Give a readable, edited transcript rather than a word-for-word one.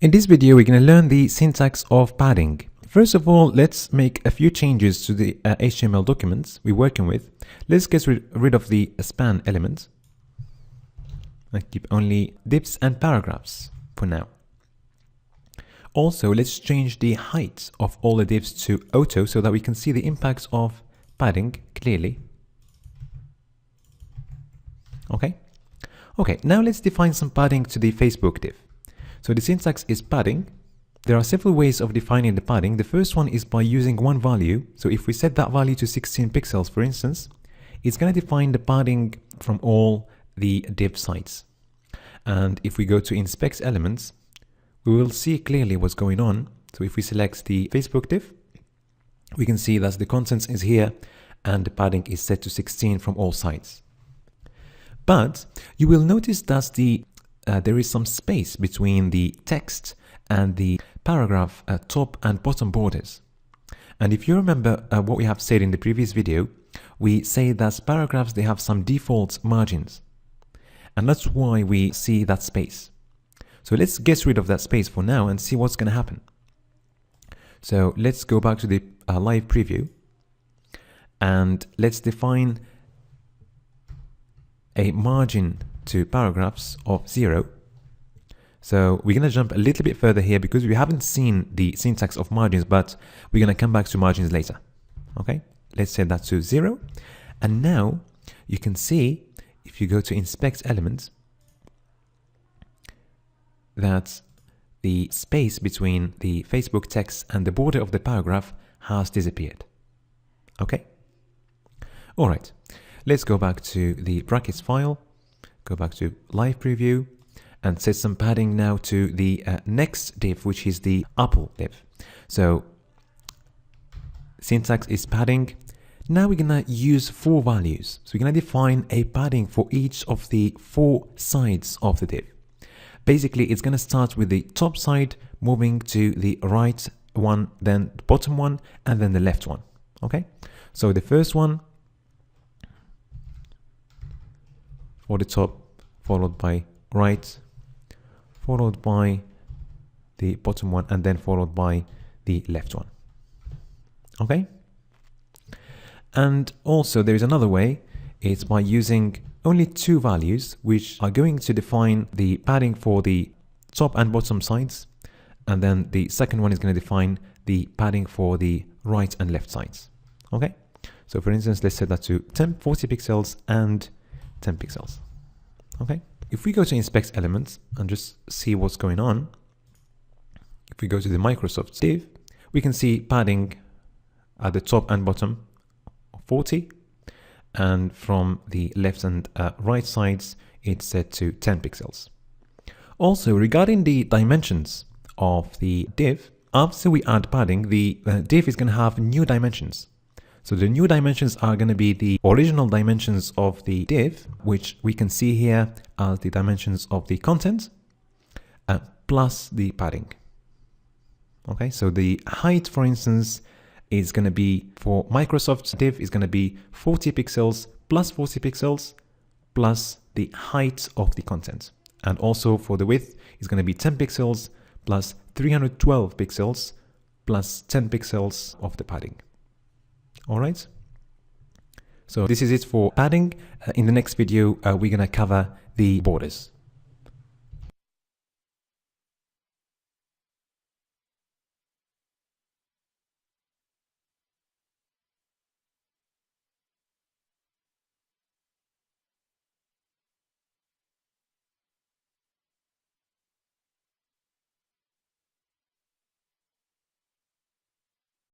In this video, we're going to learn the syntax of padding. First of all, let's make a few changes to the HTML documents we're working with. Let's get rid of the span element. I keep only divs and paragraphs for now. Also, let's change the height of all the divs to auto so that we can see the impacts of padding clearly. Okay, now let's define some padding to the Facebook div. So the syntax is padding. There are several ways of defining the padding. The first one is by using one value. So if we set that value to 16 pixels, for instance, it's going to define the padding from all the div sites. And if we go to inspect elements, we will see clearly what's going on. So if we select the Facebook div, we can see that the contents is here and the padding is set to 16 from all sides. But you will notice that there is some space between the text and the paragraph top and bottom borders. And if you remember what we have said in the previous video, we say that paragraphs, they have some default margins. And that's why we see that space. So let's get rid of that space for now and see what's going to happen. So let's go back to the live preview and let's define a margin to paragraphs of 0. So we're going to jump a little bit further here because we haven't seen the syntax of margins, but we're going to come back to margins later. Okay, let's set that to 0. And now you can see, if you go to inspect elements, that the space between the Facebook text and the border of the paragraph has disappeared. Okay. All right. Let's go back to the brackets file, go back to live preview and set some padding now to the next div, which is the Apple div. So syntax is padding. Now we're going to use 4 values. So we're going to define a padding for each of the 4 sides of the div. Basically, it's going to start with the top side, moving to the right one, then the bottom one, and then the left one. Okay. So the first one for the top, followed by right, followed by the bottom one, and then followed by the left one. Okay. And also there is another way. It's by using only 2 values, which are going to define the padding for the top and bottom sides. And then the second one is going to define the padding for the right and left sides. Okay. So for instance, let's set that to 40 pixels and 10 pixels. Okay. If we go to inspect elements and just see what's going on, if we go to the Microsoft div, we can see padding at the top and bottom of 40, and from the left and right sides, it's set to 10 pixels. Also, regarding the dimensions of the div, after we add padding, the div is going to have new dimensions. So the new dimensions are going to be the original dimensions of the div, which we can see here as the dimensions of the content, plus the padding. Okay, so the height, for instance, is going to be for Microsoft div is going to be 40 pixels plus 40 pixels plus the height of the content. And also for the width is going to be 10 pixels plus 312 pixels plus 10 pixels of the padding. All right. So this is it for padding. In the next video, we're going to cover the borders.